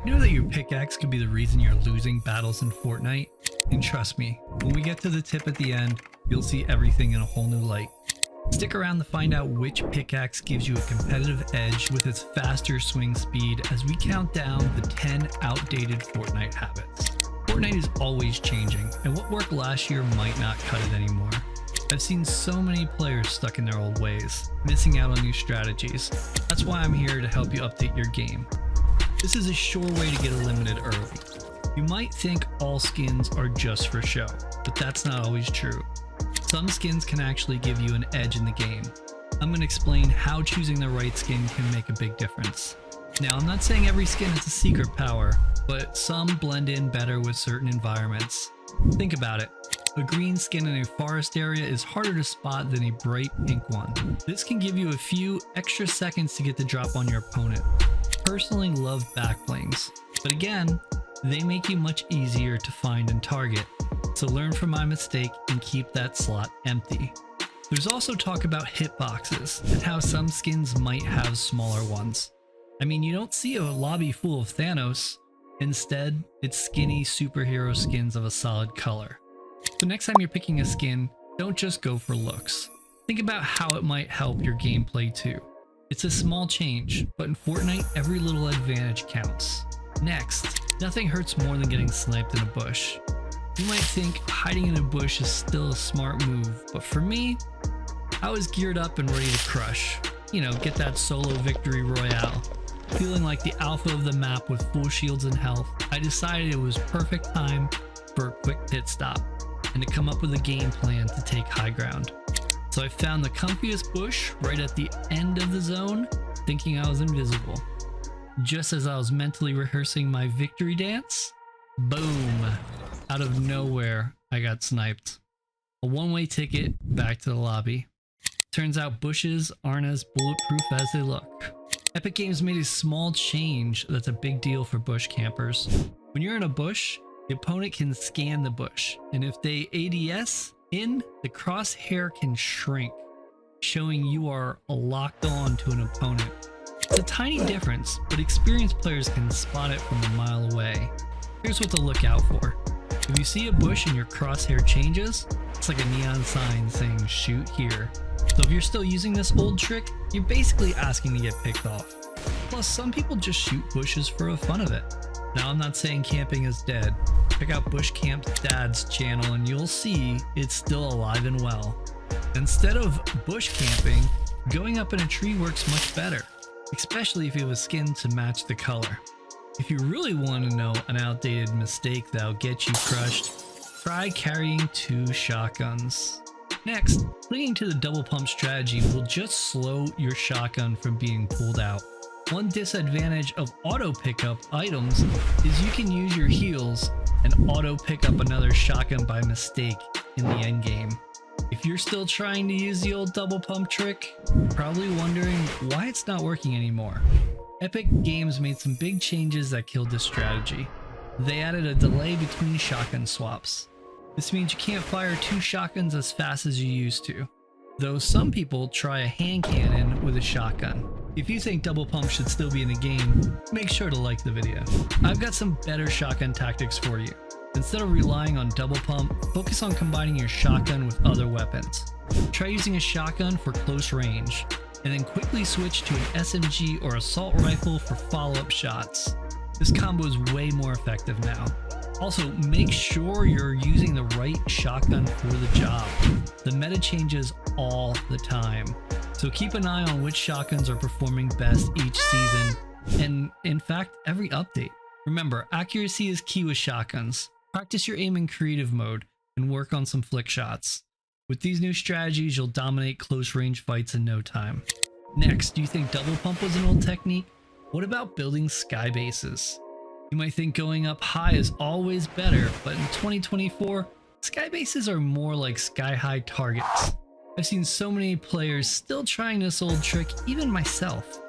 You know that your pickaxe could be the reason you're losing battles in Fortnite? And trust me, when we get to the tip at the end, you'll see everything in a whole new light. Stick around to find out which pickaxe gives you a competitive edge with its faster swing speed as we count down the 10 outdated Fortnite habits. Fortnite is always changing, and what worked last year might not cut it anymore. I've seen so many players stuck in their old ways, missing out on new strategies. That's why I'm here to help you update your game. This is a sure way to get eliminated early. You might think all skins are just for show, but that's not always true. Some skins can actually give you an edge in the game. I'm going to explain how choosing the right skin can make a big difference. Now, I'm not saying every skin has a secret power, but some blend in better with certain environments. Think about it. A green skin in a forest area is harder to spot than a bright pink one. This can give you a few extra seconds to get the drop on your opponent. Personally love backblings, but again, they make you much easier to find and target. So learn from my mistake and keep that slot empty. There's also talk about hitboxes and how some skins might have smaller ones. I mean, you don't see a lobby full of Thanos. Instead, it's skinny superhero skins of a solid color. So next time you're picking a skin, don't just go for looks. Think about how it might help your gameplay too. It's a small change, but in Fortnite, every little advantage counts. Next, nothing hurts more than getting sniped in a bush. You might think hiding in a bush is still a smart move, but for me, I was geared up and ready to crush. You know, get that solo victory royale. Feeling like the alpha of the map with full shields and health, I decided it was perfect time for a quick pit stop and to come up with a game plan to take high ground. So I found the comfiest bush right at the end of the zone, thinking I was invisible. Just as I was mentally rehearsing my victory dance, boom! Out of nowhere, I got sniped. A one-way ticket back to the lobby. Turns out bushes aren't as bulletproof as they look. Epic Games made a small change that's a big deal for bush campers. When you're in a bush, the opponent can scan the bush, and if they ADS in, the crosshair can shrink, showing you are locked on to an opponent. It's a tiny difference, but experienced players can spot it from a mile away. Here's what to look out for. If you see a bush and your crosshair changes, it's like a neon sign saying shoot here. So if you're still using this old trick, you're basically asking to get picked off. Plus, some people just shoot bushes for the fun of it. Now, I'm not saying camping is dead. Check out Bush Camp Dad's channel and you'll see it's still alive and well. Instead of bush camping, going up in a tree works much better, especially if you have a skin to match the color. If you really want to know an outdated mistake that'll get you crushed, try carrying 2 shotguns. Next, clinging to the double pump strategy will just slow your shotgun from being pulled out. One disadvantage of auto pickup items is you can use your heals and auto pick up another shotgun by mistake in the endgame. If you're still trying to use the old double pump trick, you're probably wondering why it's not working anymore. Epic Games made some big changes that killed this strategy. They added a delay between shotgun swaps. This means you can't fire 2 shotguns as fast as you used to, though some people try a hand cannon with a shotgun. If you think double pump should still be in the game, make sure to like the video. I've got some better shotgun tactics for you. Instead of relying on double pump, focus on combining your shotgun with other weapons. Try using a shotgun for close range, and then quickly switch to an SMG or assault rifle for follow-up shots. This combo is way more effective now. Also, make sure you're using the right shotgun for the job. The meta changes all the time, so keep an eye on which shotguns are performing best each season, and in fact, every update. Remember, accuracy is key with shotguns. Practice your aim in creative mode and work on some flick shots. With these new strategies, you'll dominate close range fights in no time. Next, do you think double pump was an old technique? What about building sky bases? You might think going up high is always better, but in 2024, sky bases are more like sky-high targets. I've seen so many players still trying this old trick, even myself.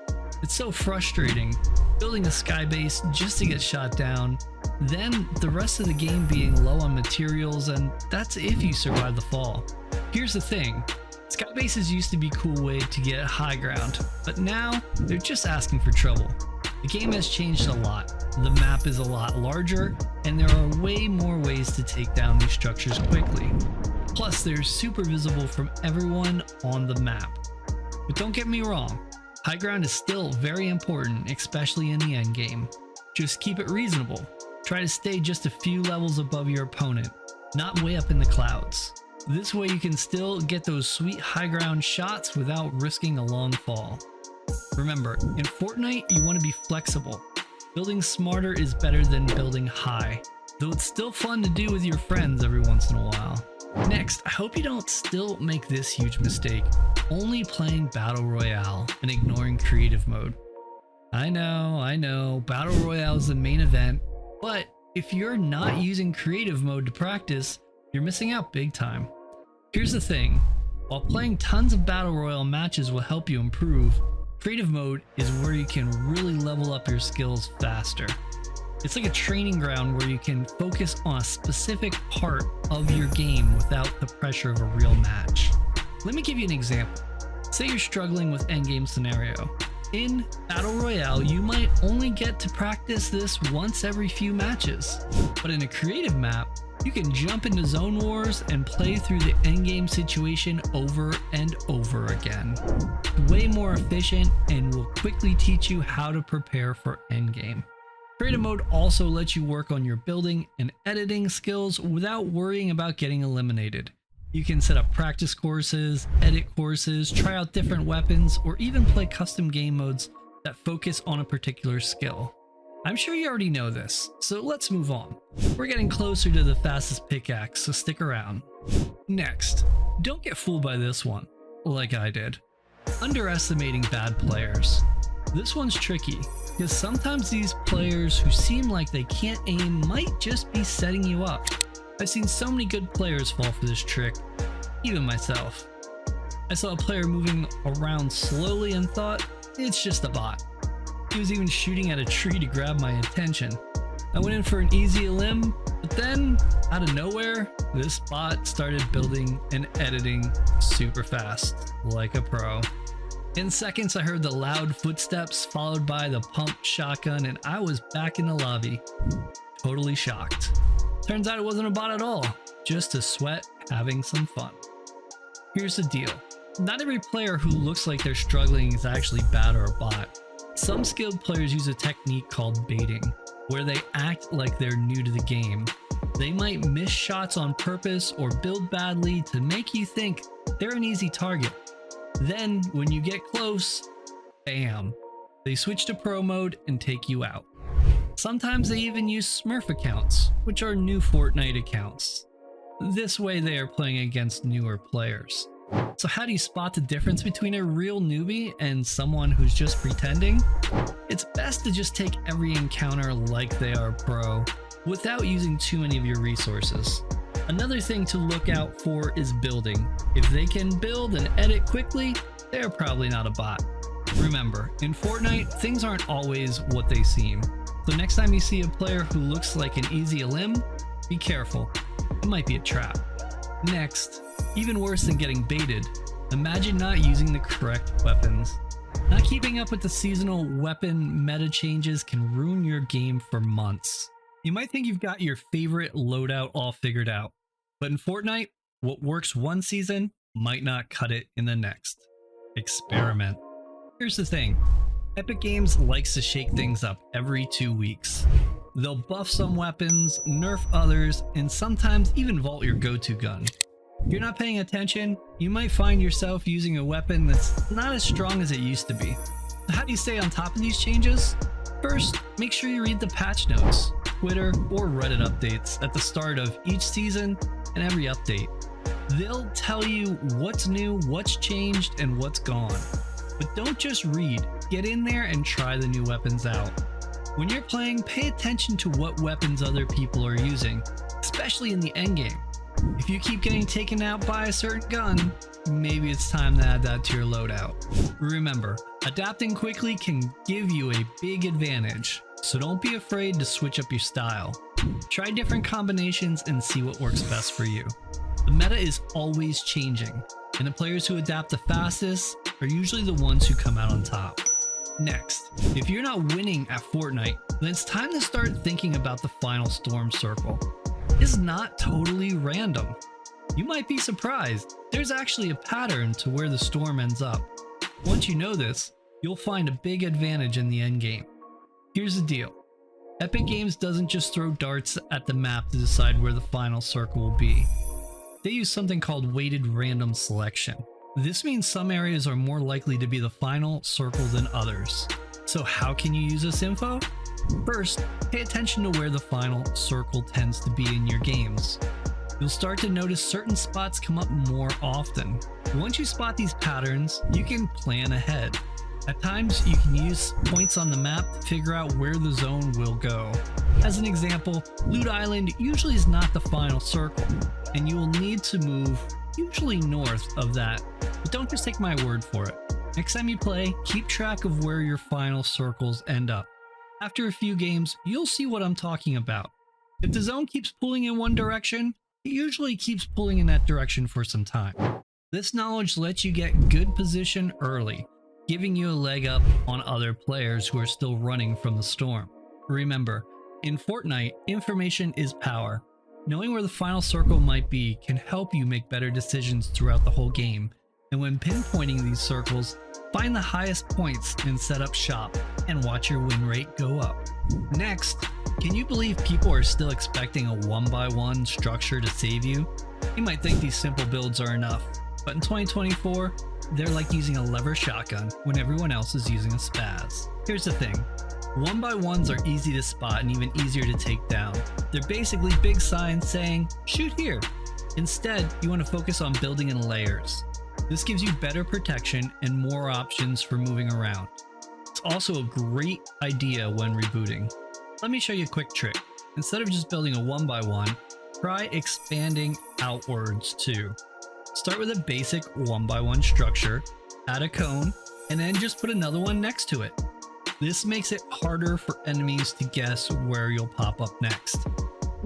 It's so frustrating, building a sky base just to get shot down, then the rest of the game being low on materials, and that's if you survive the fall. Here's the thing, sky bases used to be a cool way to get high ground, but now they're just asking for trouble. The game has changed a lot. The map is a lot larger, and there are way more ways to take down these structures quickly. Plus, they're super visible from everyone on the map. But don't get me wrong, high ground is still very important, especially in the endgame. Just keep it reasonable. Try to stay just a few levels above your opponent, not way up in the clouds. This way you can still get those sweet high ground shots without risking a long fall. Remember, in Fortnite you want to be flexible. Building smarter is better than building high, though it's still fun to do with your friends every once in a while. Next, I hope you don't still make this huge mistake, only playing Battle Royale and ignoring creative mode. I know, Battle Royale is the main event, but if you're not using creative mode to practice, you're missing out big time. Here's the thing, while playing tons of Battle Royale matches will help you improve, creative mode is where you can really level up your skills faster. It's like a training ground where you can focus on a specific part of your game without the pressure of a real match. Let me give you an example. Say you're struggling with endgame scenario. In Battle Royale, you might only get to practice this once every few matches. But in a creative map, you can jump into Zone Wars and play through the endgame situation over and over again. Way more efficient and will quickly teach you how to prepare for endgame. Creative mode also lets you work on your building and editing skills without worrying about getting eliminated. You can set up practice courses, edit courses, try out different weapons, or even play custom game modes that focus on a particular skill. I'm sure you already know this, so let's move on. We're getting closer to the fastest pickaxe, so stick around. Next, don't get fooled by this one, like I did. Underestimating bad players. This one's tricky, because sometimes these players who seem like they can't aim might just be setting you up. I've seen so many good players fall for this trick, even myself. I saw a player moving around slowly and thought, it's just a bot. He was even shooting at a tree to grab my attention. I went in for an easy elim, but then, out of nowhere, this bot started building and editing super fast, like a pro. In seconds, I heard the loud footsteps followed by the pumped shotgun, and I was back in the lobby, totally shocked. Turns out it wasn't a bot at all, just a sweat having some fun. Here's the deal. Not every player who looks like they're struggling is actually bad or a bot. Some skilled players use a technique called baiting, where they act like they're new to the game. They might miss shots on purpose or build badly to make you think they're an easy target. Then, when you get close, bam, they switch to pro mode and take you out. Sometimes they even use Smurf Accounts, which are new Fortnite accounts. This way they are playing against newer players. So how do you spot the difference between a real newbie and someone who's just pretending? It's best to just take every encounter like they are pro, without using too many of your resources. Another thing to look out for is building. If they can build and edit quickly, they're probably not a bot. Remember, in Fortnite, things aren't always what they seem. So next time you see a player who looks like an easy elim, be careful. It might be a trap. Next, even worse than getting baited, imagine not using the correct weapons. Not keeping up with the seasonal weapon meta changes can ruin your game for months. You might think you've got your favorite loadout all figured out, but in Fortnite, what works one season might not cut it in the next. Experiment. Here's the thing, Epic Games likes to shake things up every 2 weeks. They'll buff some weapons, nerf others, and sometimes even vault your go-to gun. If you're not paying attention, you might find yourself using a weapon that's not as strong as it used to be. How do you stay on top of these changes? First, make sure you read the patch notes, Twitter, or Reddit updates at the start of each season and every update. They'll tell you what's new, what's changed, and what's gone. But don't just read, get in there and try the new weapons out. When you're playing, pay attention to what weapons other people are using, especially in the endgame. If you keep getting taken out by a certain gun, maybe it's time to add that to your loadout. Remember, adapting quickly can give you a big advantage, so don't be afraid to switch up your style. Try different combinations and see what works best for you. The meta is always changing, and the players who adapt the fastest are usually the ones who come out on top. Next, if you're not winning at Fortnite, then it's time to start thinking about the final storm circle. It's not totally random. You might be surprised. There's actually a pattern to where the storm ends up. Once you know this, you'll find a big advantage in the endgame. Here's the deal. Epic Games doesn't just throw darts at the map to decide where the final circle will be. They use something called weighted random selection. This means some areas are more likely to be the final circle than others. So how can you use this info? First, pay attention to where the final circle tends to be in your games. You'll start to notice certain spots come up more often. Once you spot these patterns, you can plan ahead. At times, you can use points on the map to figure out where the zone will go. As an example, Loot Island usually is not the final circle, and you will need to move usually north of that, but don't just take my word for it. Next time you play, keep track of where your final circles end up. After a few games, you'll see what I'm talking about. If the zone keeps pulling in one direction, it usually keeps pulling in that direction for some time. This knowledge lets you get good position early, giving you a leg up on other players who are still running from the storm. Remember, in Fortnite, information is power. Knowing where the final circle might be can help you make better decisions throughout the whole game. And when pinpointing these circles, find the highest points and set up shop, and watch your win rate go up. Next, can you believe people are still expecting a 1x1 structure to save you? You might think these simple builds are enough, but in 2024, they're like using a lever shotgun when everyone else is using a spaz. Here's the thing. 1x1s are easy to spot and even easier to take down. They're basically big signs saying, shoot here. Instead, you want to focus on building in layers. This gives you better protection and more options for moving around. It's also a great idea when rebooting. Let me show you a quick trick. Instead of just building a 1x1, try expanding outwards too. Start with a basic 1x1 structure, add a cone, and then just put another one next to it. This makes it harder for enemies to guess where you'll pop up next.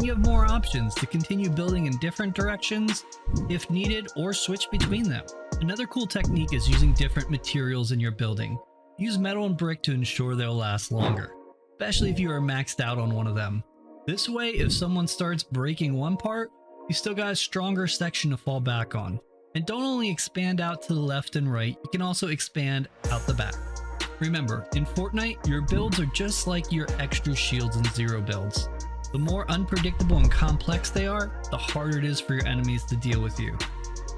You have more options to continue building in different directions if needed, or switch between them. Another cool technique is using different materials in your building. Use metal and brick to ensure they'll last longer, especially if you are maxed out on one of them. This way, if someone starts breaking one part, you still got a stronger section to fall back on. And don't only expand out to the left and right, you can also expand out the back. Remember, in Fortnite, your builds are just like your extra shields and zero builds. The more unpredictable and complex they are, the harder it is for your enemies to deal with you.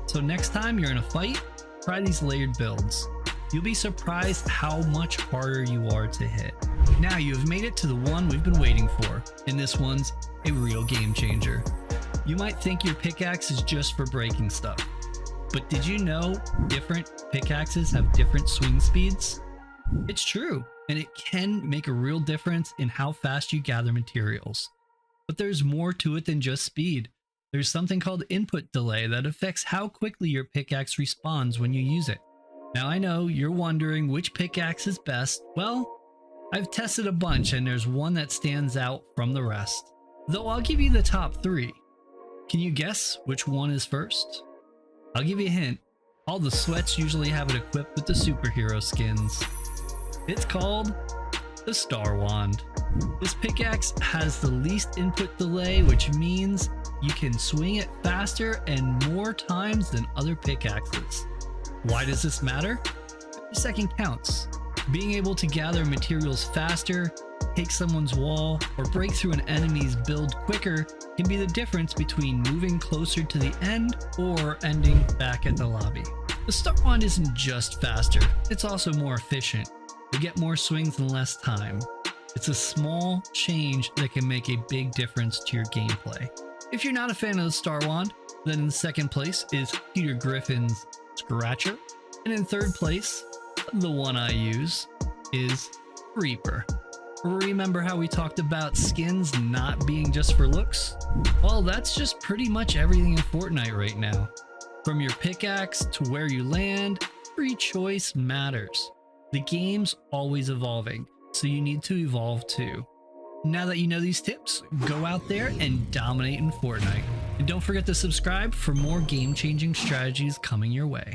So next time you're in a fight, try these layered builds. You'll be surprised how much harder you are to hit. Now you have made it to the one we've been waiting for, and this one's a real game changer. You might think your pickaxe is just for breaking stuff, but did you know different pickaxes have different swing speeds? It's true, and it can make a real difference in how fast you gather materials. But there's more to it than just speed. There's something called input delay that affects how quickly your pickaxe responds when you use it. Now I know you're wondering which pickaxe is best. Well, I've tested a bunch and there's one that stands out from the rest. Though I'll give you the top 3. Can you guess which one is first? I'll give you a hint. All the sweats usually have it equipped with the superhero skins. It's called the Star Wand. This pickaxe has the least input delay, which means you can swing it faster and more times than other pickaxes. Why does this matter? Every second counts. Being able to gather materials faster, take someone's wall, or break through an enemy's build quicker can be the difference between moving closer to the end or ending back at the lobby. The Star Wand isn't just faster, it's also more efficient. You get more swings in less time. It's a small change that can make a big difference to your gameplay. If you're not a fan of the Star Wand, then in second place is Peter Griffin's Scratcher, and in third place, the one I use, is Reaper. Remember how we talked about skins not being just for looks? Well, that's just pretty much everything in Fortnite right now. From your pickaxe to where you land, every choice matters. The game's always evolving, so you need to evolve too. Now that you know these tips, go out there and dominate in Fortnite. And don't forget to subscribe for more game-changing strategies coming your way.